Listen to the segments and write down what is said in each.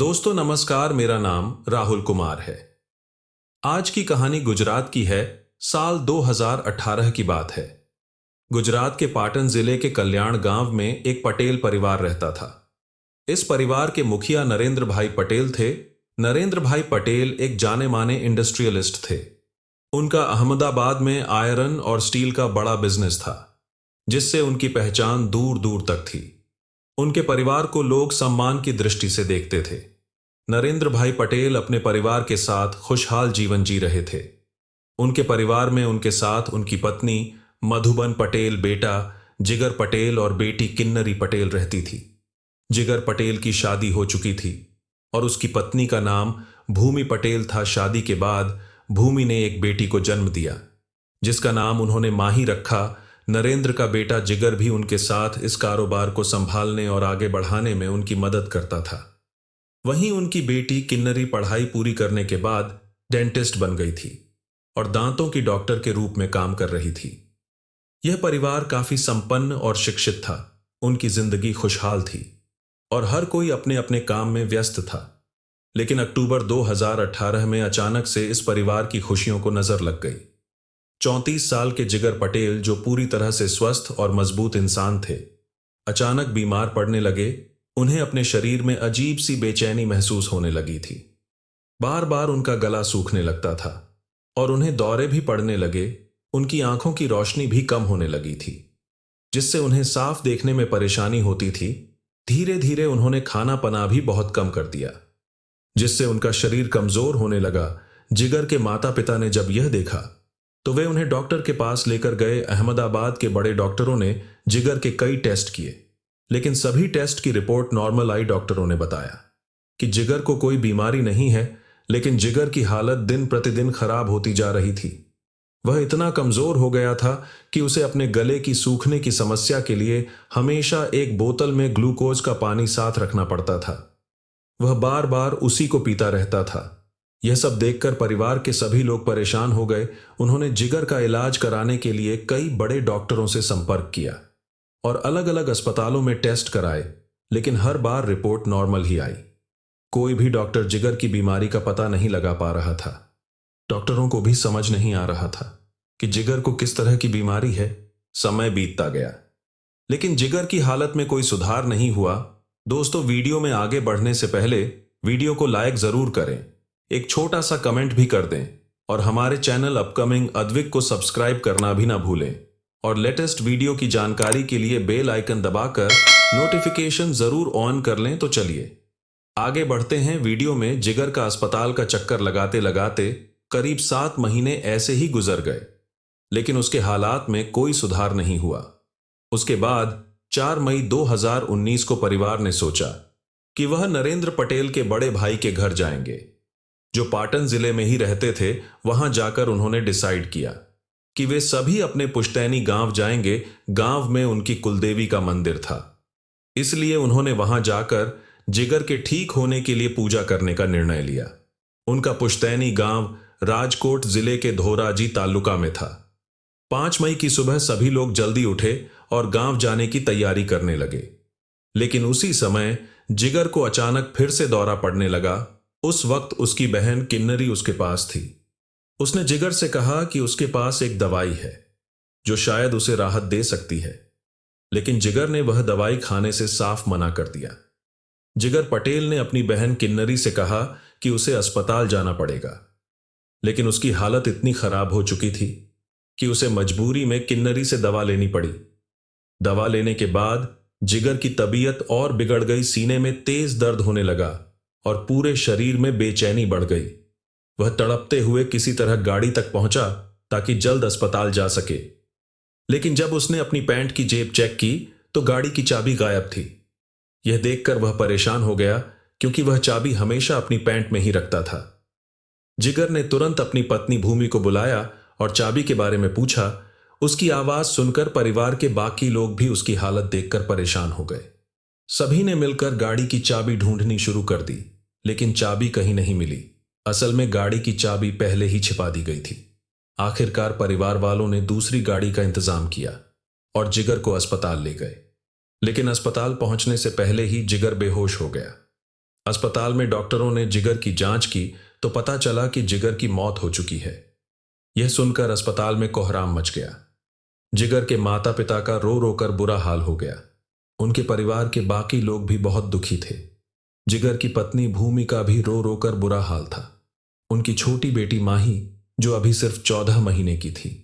दोस्तों नमस्कार, मेरा नाम राहुल कुमार है। आज की कहानी गुजरात की है। साल 2018 की बात है। गुजरात के पाटन जिले के कल्याण गांव में एक पटेल परिवार रहता था। इस परिवार के मुखिया नरेंद्र भाई पटेल थे। नरेंद्र भाई पटेल एक जाने माने इंडस्ट्रियलिस्ट थे। उनका अहमदाबाद में आयरन और स्टील का बड़ा बिजनेस था, जिससे उनकी पहचान दूर दूर तक थी। उनके परिवार को लोग सम्मान की दृष्टि से देखते थे। नरेंद्र भाई पटेल अपने परिवार के साथ खुशहाल जीवन जी रहे थे। उनके परिवार में उनके साथ उनकी पत्नी मधुबन पटेल, बेटा जिगर पटेल और बेटी किन्नरी पटेल रहती थी। जिगर पटेल की शादी हो चुकी थी और उसकी पत्नी का नाम भूमि पटेल था। शादी के बाद भूमि ने एक बेटी को जन्म दिया, जिसका नाम उन्होंने माही रखा। नरेंद्र का बेटा जिगर भी उनके साथ इस कारोबार को संभालने और आगे बढ़ाने में उनकी मदद करता था। वहीं उनकी बेटी किन्नरी पढ़ाई पूरी करने के बाद डेंटिस्ट बन गई थी और दांतों की डॉक्टर के रूप में काम कर रही थी। यह परिवार काफी संपन्न और शिक्षित था। उनकी जिंदगी खुशहाल थी और हर कोई अपने अपने काम में व्यस्त था। लेकिन अक्टूबर 2018 में अचानक से इस परिवार की खुशियों को नजर लग गई। 34 साल के जिगर पटेल, जो पूरी तरह से स्वस्थ और मजबूत इंसान थे, अचानक बीमार पड़ने लगे। उन्हें अपने शरीर में अजीब सी बेचैनी महसूस होने लगी थी। बार बार उनका गला सूखने लगता था और उन्हें दौरे भी पड़ने लगे। उनकी आंखों की रोशनी भी कम होने लगी थी, जिससे उन्हें साफ देखने में परेशानी होती थी। धीरे धीरे उन्होंने खाना पना भी बहुत कम कर दिया, जिससे उनका शरीर कमजोर होने लगा। जिगर के माता पिता ने जब यह देखा तो वे उन्हें डॉक्टर के पास लेकर गए। अहमदाबाद के बड़े डॉक्टरों ने जिगर के कई टेस्ट किए, लेकिन सभी टेस्ट की रिपोर्ट नॉर्मल आई। डॉक्टरों ने बताया कि जिगर को कोई बीमारी नहीं है, लेकिन जिगर की हालत दिन प्रतिदिन खराब होती जा रही थी। वह इतना कमजोर हो गया था कि उसे अपने गले की सूखने की समस्या के लिए हमेशा एक बोतल में ग्लूकोज का पानी साथ रखना पड़ता था। वह बार बार उसी को पीता रहता था। यह सब देखकर परिवार के सभी लोग परेशान हो गए। उन्होंने जिगर का इलाज कराने के लिए कई बड़े डॉक्टरों से संपर्क किया और अलग अलग अस्पतालों में टेस्ट कराए, लेकिन हर बार रिपोर्ट नॉर्मल ही आई। कोई भी डॉक्टर जिगर की बीमारी का पता नहीं लगा पा रहा था। डॉक्टरों को भी समझ नहीं आ रहा था कि जिगर को किस तरह की बीमारी है। समय बीतता गया, लेकिन जिगर की हालत में कोई सुधार नहीं हुआ। दोस्तों, वीडियो में आगे बढ़ने से पहले वीडियो को लाइक जरूर करें, एक छोटा सा कमेंट भी कर दें और हमारे चैनल अपकमिंग अद्विक को सब्सक्राइब करना भी ना भूलें। और लेटेस्ट वीडियो की जानकारी के लिए बेल आइकन दबाकर नोटिफिकेशन जरूर ऑन कर लें। तो चलिए आगे बढ़ते हैं। वीडियो में जिगर का अस्पताल का चक्कर लगाते लगाते करीब 7 महीने ऐसे ही गुजर गए, लेकिन उसके हालात में कोई सुधार नहीं हुआ। उसके बाद 4 मई 2019 को परिवार ने सोचा कि वह नरेंद्र पटेल के बड़े भाई के घर जाएंगे, जो पाटन जिले में ही रहते थे। वहां जाकर उन्होंने डिसाइड किया कि वे सभी अपने पुश्तैनी गांव जाएंगे। गांव में उनकी कुलदेवी का मंदिर था, इसलिए उन्होंने वहां जाकर जिगर के ठीक होने के लिए पूजा करने का निर्णय लिया। उनका पुश्तैनी गांव राजकोट जिले के धोराजी तालुका में था। 5 मई की सुबह सभी लोग जल्दी उठे और गांव जाने की तैयारी करने लगे। लेकिन उसी समय जिगर को अचानक फिर से दौरा पड़ने लगा। उस वक्त उसकी बहन किन्नरी उसके पास थी। उसने जिगर से कहा कि उसके पास एक दवाई है जो शायद उसे राहत दे सकती है, लेकिन जिगर ने वह दवाई खाने से साफ मना कर दिया। जिगर पटेल ने अपनी बहन किन्नरी से कहा कि उसे अस्पताल जाना पड़ेगा, लेकिन उसकी हालत इतनी खराब हो चुकी थी कि उसे मजबूरी में किन्नरी से दवा लेनी पड़ी। दवा लेने के बाद जिगर की तबीयत और बिगड़ गई। सीने में तेज दर्द होने लगा और पूरे शरीर में बेचैनी बढ़ गई। वह तड़पते हुए किसी तरह गाड़ी तक पहुंचा ताकि जल्द अस्पताल जा सके, लेकिन जब उसने अपनी पैंट की जेब चेक की तो गाड़ी की चाबी गायब थी। यह देखकर वह परेशान हो गया, क्योंकि वह चाबी हमेशा अपनी पैंट में ही रखता था। जिगर ने तुरंत अपनी पत्नी भूमि को बुलाया और चाबी के बारे में पूछा। उसकी आवाज सुनकर परिवार के बाकी लोग भी उसकी हालत देखकर परेशान हो गए। सभी ने मिलकर गाड़ी की चाबी ढूंढनी शुरू कर दी, लेकिन चाबी कहीं नहीं मिली। असल में गाड़ी की चाबी पहले ही छिपा दी गई थी। आखिरकार परिवार वालों ने दूसरी गाड़ी का इंतजाम किया और जिगर को अस्पताल ले गए, लेकिन अस्पताल पहुंचने से पहले ही जिगर बेहोश हो गया। अस्पताल में डॉक्टरों ने जिगर की जांच की तो पता चला कि जिगर की मौत हो चुकी है। यह सुनकर अस्पताल में कोहराम मच गया। जिगर के माता पिता का रो रो कर बुरा हाल हो गया। उनके परिवार के बाकी लोग भी बहुत दुखी थे। जिगर की पत्नी भूमि का भी रो रो कर बुरा हाल था। उनकी छोटी बेटी माही, जो अभी सिर्फ 14 महीने की थी,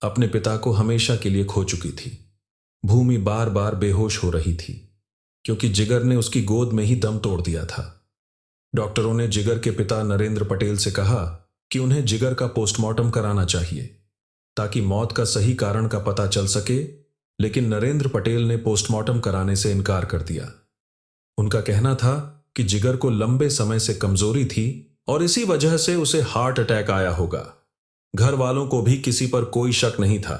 अपने पिता को हमेशा के लिए खो चुकी थी। भूमि बार बार बेहोश हो रही थी क्योंकि जिगर ने उसकी गोद में ही दम तोड़ दिया था। डॉक्टरों ने जिगर के पिता नरेंद्र पटेल से कहा कि उन्हें जिगर का पोस्टमार्टम कराना चाहिए ताकि मौत का सही कारण का पता चल सके, लेकिन नरेंद्र पटेल ने पोस्टमार्टम कराने से इनकार कर दिया। उनका कहना था कि जिगर को लंबे समय से कमजोरी थी और इसी वजह से उसे हार्ट अटैक आया होगा। घर वालों को भी किसी पर कोई शक नहीं था,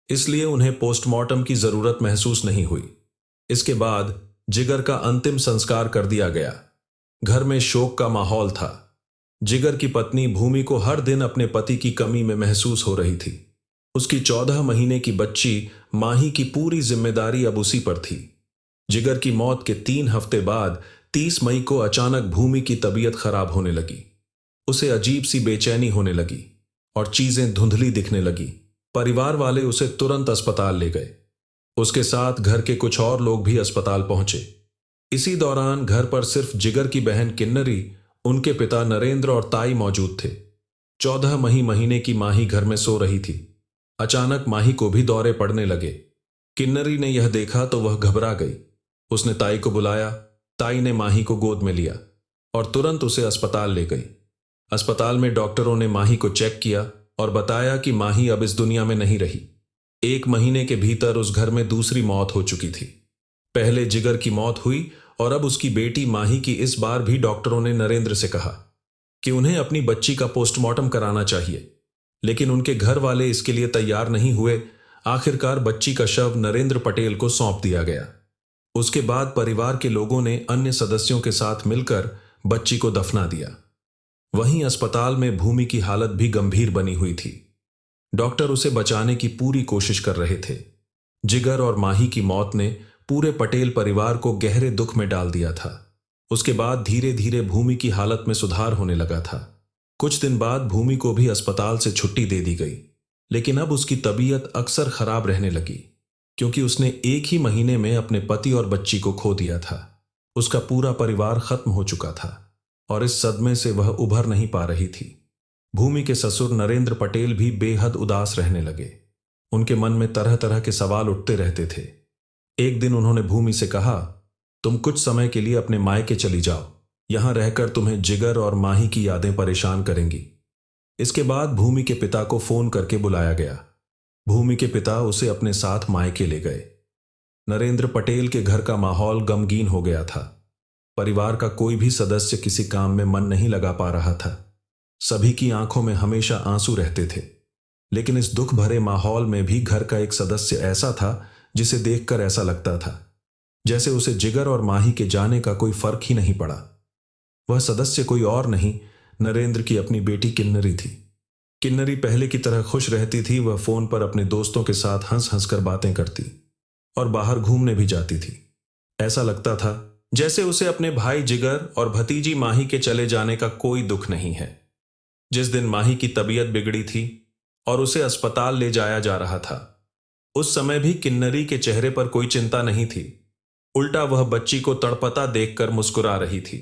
इसलिए उन्हें पोस्टमार्टम की जरूरत महसूस नहीं हुई। इसके बाद जिगर का अंतिम संस्कार कर दिया गया। घर में शोक का माहौल था। जिगर की पत्नी भूमि को हर दिन अपने पति की कमी में महसूस हो रही थी। उसकी 14 महीने की बच्ची माही की पूरी जिम्मेदारी अब उसी पर थी। जिगर की मौत के 3 हफ्ते बाद 30 मई को अचानक भूमि की तबीयत खराब होने लगी। उसे अजीब सी बेचैनी होने लगी और चीजें धुंधली दिखने लगी। परिवार वाले उसे तुरंत अस्पताल ले गए। उसके साथ घर के कुछ और लोग भी अस्पताल पहुंचे। इसी दौरान घर पर सिर्फ जिगर की बहन किन्नरी, उनके पिता नरेंद्र और ताई मौजूद थे। 14 महीने की माही घर में सो रही थी। अचानक माही को भी दौरे पड़ने लगे। किन्नरी ने यह देखा तो वह घबरा गई। उसने ताई को बुलाया। ताई ने माही को गोद में लिया और तुरंत उसे अस्पताल ले गई। अस्पताल में डॉक्टरों ने माही को चेक किया और बताया कि माही अब इस दुनिया में नहीं रही। 1 महीने के भीतर उस घर में दूसरी मौत हो चुकी थी। पहले जिगर की मौत हुई और अब उसकी बेटी माही की। इस बार भी डॉक्टरों ने नरेंद्र से कहा कि उन्हें अपनी बच्ची का पोस्टमार्टम कराना चाहिए, लेकिन उनके घर वाले इसके लिए तैयार नहीं हुए। आखिरकार बच्ची का शव नरेंद्र पटेल को सौंप दिया गया। उसके बाद परिवार के लोगों ने अन्य सदस्यों के साथ मिलकर बच्ची को दफना दिया। वहीं अस्पताल में भूमि की हालत भी गंभीर बनी हुई थी। डॉक्टर उसे बचाने की पूरी कोशिश कर रहे थे। जिगर और माही की मौत ने पूरे पटेल परिवार को गहरे दुख में डाल दिया था। उसके बाद धीरे धीरे भूमि की हालत में सुधार होने लगा था। कुछ दिन बाद भूमि को भी अस्पताल से छुट्टी दे दी गई, लेकिन अब उसकी तबीयत अक्सर खराब रहने लगी क्योंकि उसने 1 ही महीने में अपने पति और बच्ची को खो दिया था। उसका पूरा परिवार खत्म हो चुका था और इस सदमे से वह उभर नहीं पा रही थी। भूमि के ससुर नरेंद्र पटेल भी बेहद उदास रहने लगे। उनके मन में तरह तरह के सवाल उठते रहते थे। एक दिन उन्होंने भूमि से कहा, तुम कुछ समय के लिए अपने मायके चली जाओ। यहां रहकर तुम्हें जिगर और माही की यादें परेशान करेंगी। इसके बाद भूमि के पिता को फोन करके बुलाया गया। भूमि के पिता उसे अपने साथ मायके ले गए। नरेंद्र पटेल के घर का माहौल गमगीन हो गया था। परिवार का कोई भी सदस्य किसी काम में मन नहीं लगा पा रहा था। सभी की आंखों में हमेशा आंसू रहते थे। लेकिन इस दुख भरे माहौल में भी घर का एक सदस्य ऐसा था जिसे देखकर ऐसा लगता था जैसे उसे जिगर और माही के जाने का कोई फर्क ही नहीं पड़ा। वह सदस्य कोई और नहीं, नरेंद्र की अपनी बेटी किन्नरी थी। किन्नरी पहले की तरह खुश रहती थी। वह फोन पर अपने दोस्तों के साथ हंस हंस कर बातें करती और बाहर घूमने भी जाती थी। ऐसा लगता था जैसे उसे अपने भाई जिगर और भतीजी माही के चले जाने का कोई दुख नहीं है। जिस दिन माही की तबीयत बिगड़ी थी और उसे अस्पताल ले जाया जा रहा था, उस समय भी किन्नरी के चेहरे पर कोई चिंता नहीं थी। उल्टा वह बच्ची को तड़पता देखकर मुस्कुरा रही थी।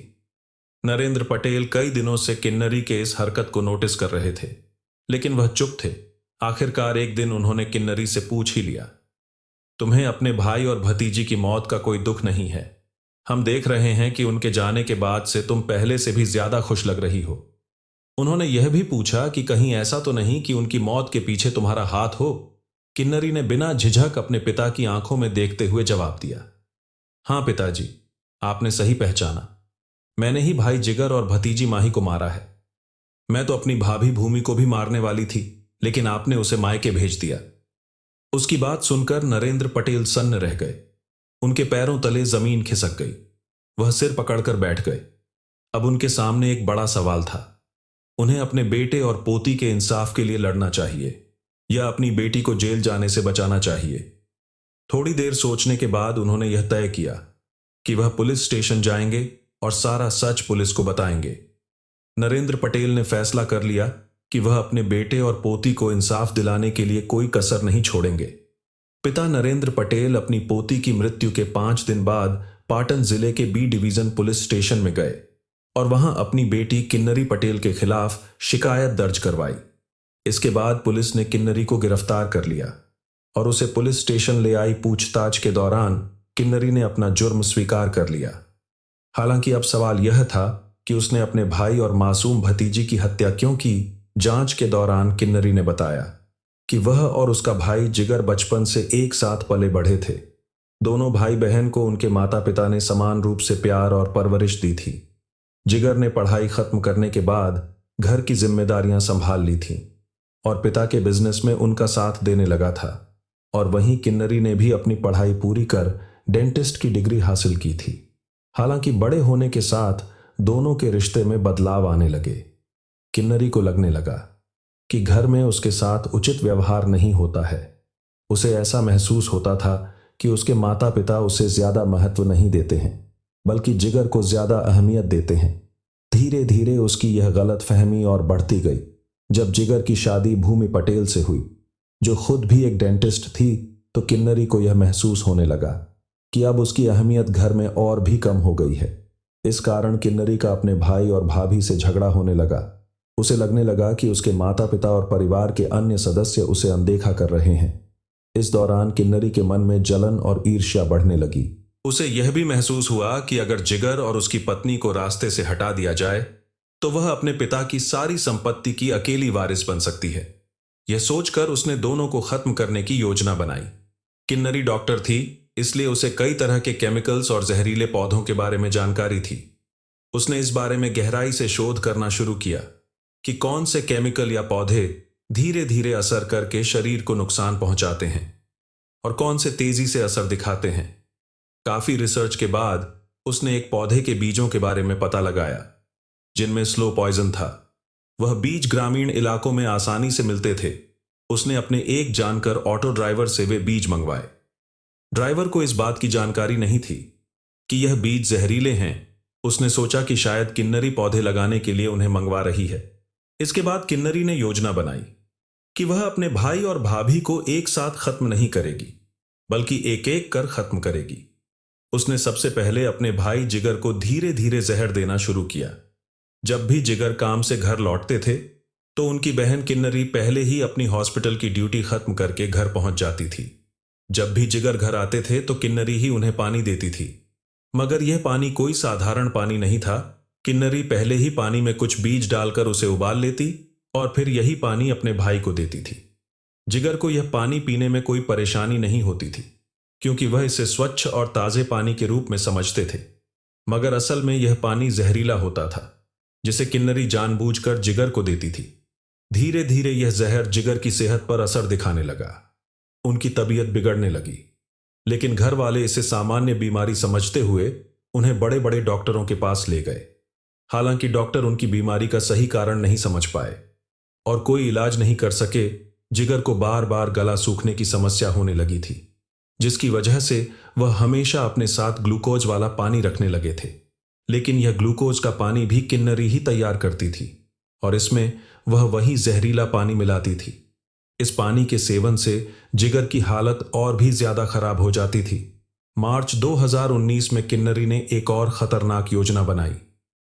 नरेंद्र पटेल कई दिनों से किन्नरी के इस हरकत को नोटिस कर रहे थे, लेकिन वह चुप थे। आखिरकार एक दिन उन्होंने किन्नरी से पूछ ही लिया, तुम्हें अपने भाई और भतीजी की मौत का कोई दुख नहीं है? हम देख रहे हैं कि उनके जाने के बाद से तुम पहले से भी ज्यादा खुश लग रही हो। उन्होंने यह भी पूछा कि कहीं ऐसा तो नहीं कि उनकी मौत के पीछे तुम्हारा हाथ हो? किन्नरी ने बिना झिझक अपने पिता की आंखों में देखते हुए जवाब दिया, हां पिताजी, आपने सही पहचाना। मैंने ही भाई जिगर और भतीजी माही को मारा है। मैं तो अपनी भाभी भूमि को भी मारने वाली थी, लेकिन आपने उसे मायके भेज दिया। उसकी बात सुनकर नरेंद्र पटेल सन्न रह गए। उनके पैरों तले जमीन खिसक गई। वह सिर पकड़कर बैठ गए। अब उनके सामने एक बड़ा सवाल था। उन्हें अपने बेटे और पोती के इंसाफ के लिए लड़ना चाहिए या अपनी बेटी को जेल जाने से बचाना चाहिए। थोड़ी देर सोचने के बाद उन्होंने यह तय किया कि वह पुलिस स्टेशन जाएंगे और सारा सच पुलिस को बताएंगे। नरेंद्र पटेल ने फैसला कर लिया कि वह अपने बेटे और पोती को इंसाफ दिलाने के लिए कोई कसर नहीं छोड़ेंगे। पिता नरेंद्र पटेल अपनी पोती की मृत्यु के 5 दिन बाद पाटन जिले के बी डिवीजन पुलिस स्टेशन में गए और वहां अपनी बेटी किन्नरी पटेल के खिलाफ शिकायत दर्ज करवाई। इसके बाद पुलिस ने किन्नरी को गिरफ्तार कर लिया और उसे पुलिस स्टेशन ले आई। पूछताछ के दौरान किन्नरी ने अपना जुर्म स्वीकार कर लिया। हालांकि अब सवाल यह था कि उसने अपने भाई और मासूम भतीजी की हत्या क्यों की। जांच के दौरान किन्नरी ने बताया कि वह और उसका भाई जिगर बचपन से एक साथ पले बढ़े थे। दोनों भाई बहन को उनके माता पिता ने समान रूप से प्यार और परवरिश दी थी। जिगर ने पढ़ाई खत्म करने के बाद घर की जिम्मेदारियां संभाल ली थीं और पिता के बिजनेस में उनका साथ देने लगा था। और वहीं किन्नरी ने भी अपनी पढ़ाई पूरी कर डेंटिस्ट की डिग्री हासिल की थी। हालांकि बड़े होने के साथ दोनों के रिश्ते में बदलाव आने लगे। किन्नरी को लगने लगा कि घर में उसके साथ उचित व्यवहार नहीं होता है। उसे ऐसा महसूस होता था कि उसके माता पिता उसे ज्यादा महत्व नहीं देते हैं, बल्कि जिगर को ज्यादा अहमियत देते हैं। धीरे धीरे उसकी यह गलत फहमी और बढ़ती गई। जब जिगर की शादी भूमि पटेल से हुई, जो खुद भी एक डेंटिस्ट थी, तो किन्नरी को यह महसूस होने लगा कि अब उसकी अहमियत घर में और भी कम हो गई है। इस कारण किन्नरी का अपने भाई और भाभी से झगड़ा होने लगा। उसे लगने लगा कि उसके माता पिता और परिवार के अन्य सदस्य उसे अनदेखा कर रहे हैं। इस दौरान किन्नरी के मन में जलन और ईर्ष्या बढ़ने लगी। उसे यह भी महसूस हुआ कि अगर जिगर और उसकी पत्नी को रास्ते से हटा दिया जाए तो वह अपने पिता की सारी संपत्ति की अकेली वारिस बन सकती है। यह सोचकर उसने दोनों को खत्म करने की योजना बनाई। किन्नरी डॉक्टर थी, इसलिए उसे कई तरह के केमिकल्स और जहरीले पौधों के बारे में जानकारी थी। उसने इस बारे में गहराई से शोध करना शुरू किया कि कौन से केमिकल या पौधे धीरे धीरे असर करके शरीर को नुकसान पहुंचाते हैं और कौन से तेजी से असर दिखाते हैं। काफी रिसर्च के बाद उसने एक पौधे के बीजों के बारे में पता लगाया जिनमें स्लो पॉइजन था। वह बीज ग्रामीण इलाकों में आसानी से मिलते थे। उसने अपने एक जानकर ऑटो ड्राइवर से वे बीज मंगवाए। ड्राइवर को इस बात की जानकारी नहीं थी कि यह बीज जहरीले हैं। उसने सोचा कि शायद किन्नरी पौधे लगाने के लिए उन्हें मंगवा रही है। इसके बाद किन्नरी ने योजना बनाई कि वह अपने भाई और भाभी को एक साथ खत्म नहीं करेगी, बल्कि एक एक कर खत्म करेगी। उसने सबसे पहले अपने भाई जिगर को धीरे धीरे जहर देना शुरू किया। जब भी जिगर काम से घर लौटते थे तो उनकी बहन किन्नरी पहले ही अपनी हॉस्पिटल की ड्यूटी खत्म करके घर पहुंच जाती थी। जब भी जिगर घर आते थे तो किन्नरी ही उन्हें पानी देती थी, मगर यह पानी कोई साधारण पानी नहीं था। किन्नरी पहले ही पानी में कुछ बीज डालकर उसे उबाल लेती और फिर यही पानी अपने भाई को देती थी। जिगर को यह पानी पीने में कोई परेशानी नहीं होती थी, क्योंकि वह इसे स्वच्छ और ताजे पानी के रूप में समझते थे। मगर असल में यह पानी जहरीला होता था, जिसे किन्नरी जानबूझकर जिगर को देती थी। धीरे धीरे यह जहर जिगर की सेहत पर असर दिखाने लगा। उनकी तबीयत बिगड़ने लगी, लेकिन घर वाले इसे सामान्य बीमारी समझते हुए उन्हें बड़े बड़े डॉक्टरों के पास ले गए। हालांकि डॉक्टर उनकी बीमारी का सही कारण नहीं समझ पाए और कोई इलाज नहीं कर सके। जिगर को बार बार गला सूखने की समस्या होने लगी थी, जिसकी वजह से वह हमेशा अपने साथ ग्लूकोज वाला पानी रखने लगे थे। लेकिन यह ग्लूकोज का पानी भी किन्नरी ही तैयार करती थी और इसमें वह वही जहरीला पानी मिलाती थी। इस पानी के सेवन से जिगर की हालत और भी ज्यादा खराब हो जाती थी। मार्च 2019 में किन्नरी ने एक और खतरनाक योजना बनाई।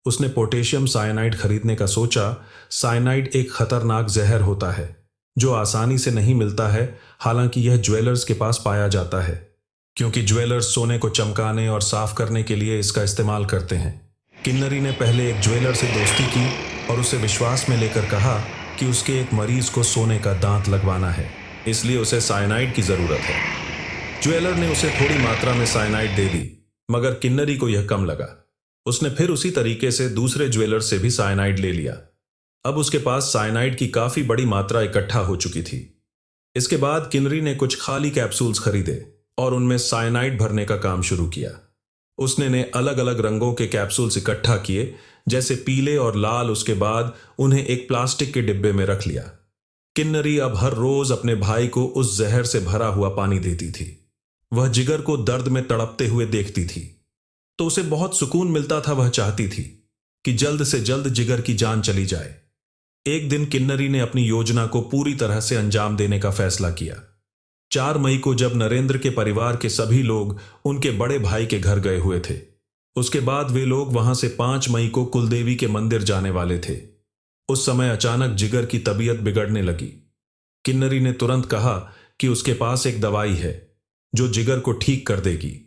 उसने पोटेशियम साइनाइड खरीदने का सोचा। साइनाइड एक खतरनाक जहर होता है जो आसानी से नहीं मिलता है। हालांकि यह ज्वेलर्स के पास पाया जाता है, क्योंकि ज्वेलर्स सोने को चमकाने और साफ करने के लिए इसका इस्तेमाल करते हैं। किन्नरी ने पहले एक ज्वेलर से दोस्ती की और उसे विश्वास में लेकर कहा कि उसके एक मरीज को सोने का दांत लगवाना है, इसलिए उसे साइनाइड की जरूरत है। ज्वेलर ने उसे थोड़ी मात्रा में साइनाइड दे दी, मगर किन्नरी को यह कम लगा। उसने फिर उसी तरीके से दूसरे ज्वेलर से भी साइनाइड ले लिया। अब उसके पास साइनाइड की काफी बड़ी मात्रा इकट्ठा हो चुकी थी। इसके बाद किन्नरी ने कुछ खाली कैप्सूल्स खरीदे और उनमें साइनाइड भरने का काम शुरू किया। उसने ने अलग अलग रंगों के कैप्सूल्स इकट्ठा किए, जैसे पीले और लाल। उसके बाद उन्हें एक प्लास्टिक के डिब्बे में रख लिया। किन्नरी अब हर रोज अपने भाई को उस जहर से भरा हुआ पानी देती थी। वह जिगर को दर्द में तड़पते हुए देखती थी तो उसे बहुत सुकून मिलता था। वह चाहती थी कि जल्द से जल्द जिगर की जान चली जाए। एक दिन किन्नरी ने अपनी योजना को पूरी तरह से अंजाम देने का फैसला किया। 4 मई को जब नरेंद्र के परिवार के सभी लोग उनके बड़े भाई के घर गए हुए थे, उसके बाद वे लोग वहां से 5 मई को कुलदेवी के मंदिर जाने वाले थे। उस समय अचानक जिगर की तबीयत बिगड़ने लगी। किन्नरी ने तुरंत कहा कि उसके पास एक दवाई है जो जिगर को ठीक कर देगी।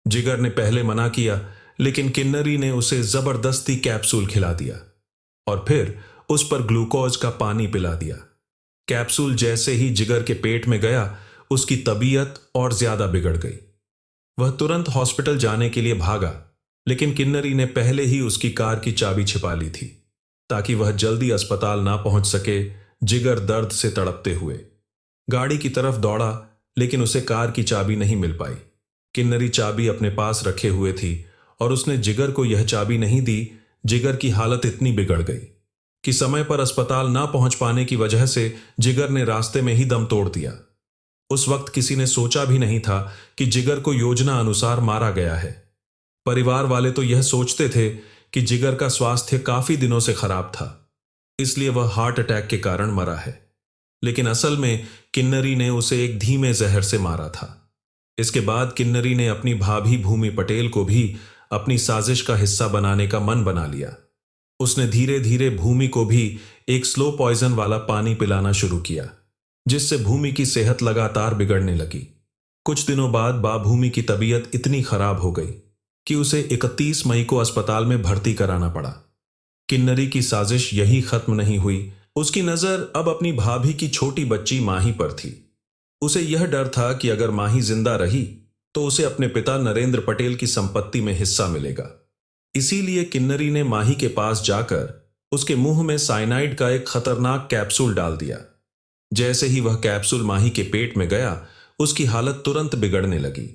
जिगर ने पहले मना किया, लेकिन किन्नरी ने उसे जबरदस्ती कैप्सूल खिला दिया और फिर उस पर ग्लूकोज का पानी पिला दिया। कैप्सूल जैसे ही जिगर के पेट में गया, उसकी तबीयत और ज्यादा बिगड़ गई। वह तुरंत हॉस्पिटल जाने के लिए भागा, लेकिन किन्नरी ने पहले ही उसकी कार की चाबी छिपा ली थी ताकि वह जल्दी अस्पताल ना पहुंच सके। जिगर दर्द से तड़पते हुए गाड़ी की तरफ दौड़ा, लेकिन उसे कार की चाबी नहीं मिल पाई। किन्नरी चाबी अपने पास रखे हुए थी और उसने जिगर को यह चाबी नहीं दी। जिगर की हालत इतनी बिगड़ गई कि समय पर अस्पताल ना पहुंच पाने की वजह से जिगर ने रास्ते में ही दम तोड़ दिया। उस वक्त किसी ने सोचा भी नहीं था कि जिगर को योजना अनुसार मारा गया है। परिवार वाले तो यह सोचते थे कि जिगर का स्वास्थ्य काफी दिनों से खराब था, इसलिए वह हार्ट अटैक के कारण मरा है। लेकिन असल में किन्नरी ने उसे एक धीमे जहर से मारा था। इसके बाद किन्नरी ने अपनी भाभी भूमि पटेल को भी अपनी साजिश का हिस्सा बनाने का मन बना लिया। उसने धीरे धीरे भूमि को भी एक स्लो पॉइजन वाला पानी पिलाना शुरू किया, जिससे भूमि की सेहत लगातार बिगड़ने लगी। कुछ दिनों बाद भूमि की तबीयत इतनी खराब हो गई कि उसे 31 मई को अस्पताल में भर्ती कराना पड़ा। किन्नरी की साजिश यही खत्म नहीं हुई। उसकी नजर अब अपनी भाभी की छोटी बच्ची माही पर थी। उसे यह डर था कि अगर माही जिंदा रही तो उसे अपने पिता नरेंद्र पटेल की संपत्ति में हिस्सा मिलेगा। इसीलिए किन्नरी ने माही के पास जाकर उसके मुंह में साइनाइड का एक खतरनाक कैप्सूल डाल दिया। जैसे ही वह कैप्सूल माही के पेट में गया, उसकी हालत तुरंत बिगड़ने लगी।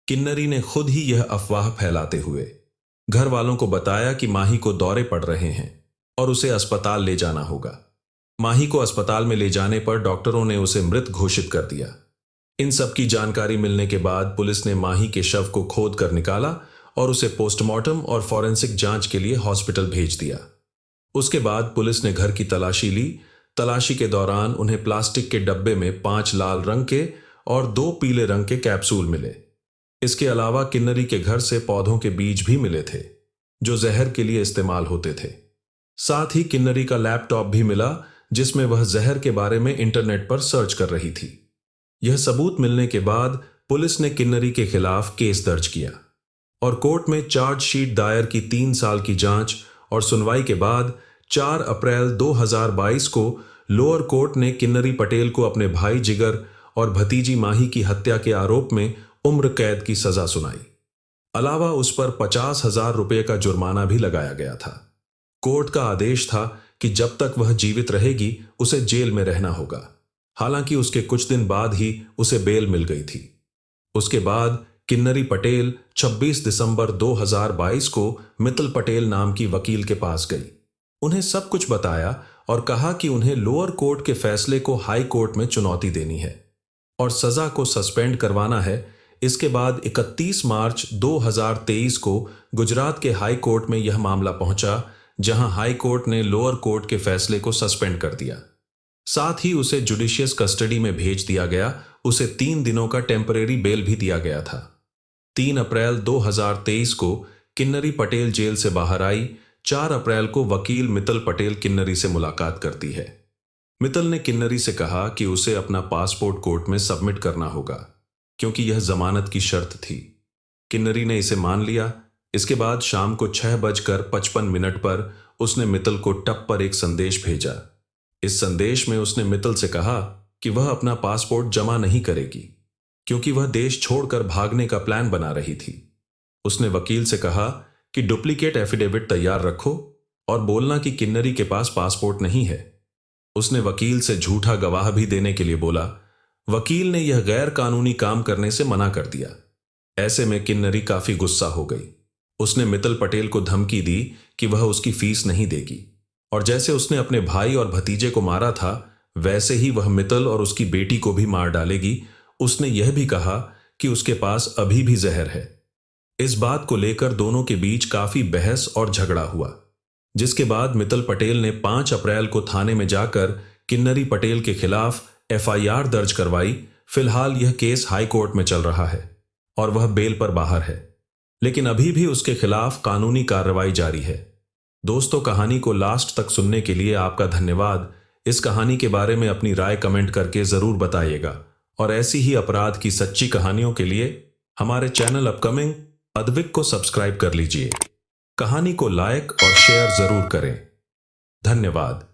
किन्नरी ने खुद ही यह अफवाह फैलाते हुए घर वालों को बताया कि माही को दौरे पड़ रहे हैं और उसे अस्पताल ले जाना होगा। माही को अस्पताल में ले जाने पर डॉक्टरों ने उसे मृत घोषित कर दिया। इन सब की जानकारी मिलने के बाद पुलिस ने माही के शव को खोद कर निकाला और उसे पोस्टमार्टम और फॉरेंसिक जांच के लिए हॉस्पिटल भेज दिया। उसके बाद पुलिस ने घर की तलाशी ली। तलाशी के दौरान उन्हें प्लास्टिक के डब्बे में 5 लाल रंग के और 2 पीले रंग के कैप्सूल मिले। इसके अलावा किन्नरी के घर से पौधों के बीज भी मिले थे जो जहर के लिए इस्तेमाल होते थे। साथ ही किन्नरी का लैपटॉप भी मिला जिसमें वह जहर के बारे में इंटरनेट पर सर्च कर रही थी। यह सबूत मिलने के बाद पुलिस ने किन्नरी के खिलाफ केस दर्ज किया और कोर्ट में चार्जशीट दायर की। 3 साल की जांच और सुनवाई के बाद 4 अप्रैल 2022 को लोअर कोर्ट ने किन्नरी पटेल को अपने भाई जिगर और भतीजी माही की हत्या के आरोप में उम्र कैद की सजा सुनाई। अलावा उस पर 50,000 रुपये का जुर्माना भी लगाया गया था। कोर्ट का आदेश था कि जब तक वह जीवित रहेगी उसे जेल में रहना होगा। हालांकि उसके कुछ दिन बाद ही उसे बेल मिल गई थी। उसके बाद किन्नरी पटेल 26 दिसंबर 2022 को मित्तल पटेल नाम की वकील के पास गई। उन्हें सब कुछ बताया और कहा कि उन्हें लोअर कोर्ट के फैसले को हाई कोर्ट में चुनौती देनी है और सजा को सस्पेंड करवाना है। इसके बाद 31 मार्च 2023 को गुजरात के हाई कोर्ट में यह मामला पहुंचा, जहां हाई कोर्ट ने लोअर कोर्ट के फैसले को सस्पेंड कर दिया। साथ ही उसे जुडिशियस कस्टडी में भेज दिया गया। उसे 3 दिनों का टेम्परेरी बेल भी दिया गया था। 3 अप्रैल 2023 को किन्नरी पटेल जेल से बाहर आई। 4 अप्रैल को वकील मित्तल पटेल किन्नरी से मुलाकात करती है। मित्तल ने किन्नरी से कहा कि उसे अपना पासपोर्ट कोर्ट में सबमिट करना होगा क्योंकि यह जमानत की शर्त थी। किन्नरी ने इसे मान लिया। इसके बाद शाम को 6:55 पर उसने मित्तल को टप पर एक संदेश भेजा। इस संदेश में उसने मित्तल से कहा कि वह अपना पासपोर्ट जमा नहीं करेगी क्योंकि वह देश छोड़कर भागने का प्लान बना रही थी। उसने वकील से कहा कि डुप्लीकेट एफिडेविट तैयार रखो और बोलना कि किन्नरी के पास पासपोर्ट नहीं है। उसने वकील से झूठा गवाह भी देने के लिए बोला। वकील ने यह गैर कानूनी काम करने से मना कर दिया। ऐसे में किन्नरी काफी गुस्सा हो गई। उसने मित्तल पटेल को धमकी दी कि वह उसकी फीस नहीं देगी और जैसे उसने अपने भाई और भतीजे को मारा था वैसे ही वह मित्तल और उसकी बेटी को भी मार डालेगी। उसने यह भी कहा कि उसके पास अभी भी जहर है। इस बात को लेकर दोनों के बीच काफी बहस और झगड़ा हुआ, जिसके बाद मित्तल पटेल ने 5 अप्रैल को थाने में जाकर किन्नरी पटेल के खिलाफ एफआईआर दर्ज करवाई। फिलहाल यह केस हाई कोर्ट में चल रहा है और वह बेल पर बाहर है, लेकिन अभी भी उसके खिलाफ कानूनी कार्रवाई जारी है। दोस्तों, कहानी को लास्ट तक सुनने के लिए आपका धन्यवाद। इस कहानी के बारे में अपनी राय कमेंट करके जरूर बताइएगा और ऐसी ही अपराध की सच्ची कहानियों के लिए हमारे चैनल अपकमिंग अद्विक को सब्सक्राइब कर लीजिए। कहानी को लाइक और शेयर जरूर करें। धन्यवाद।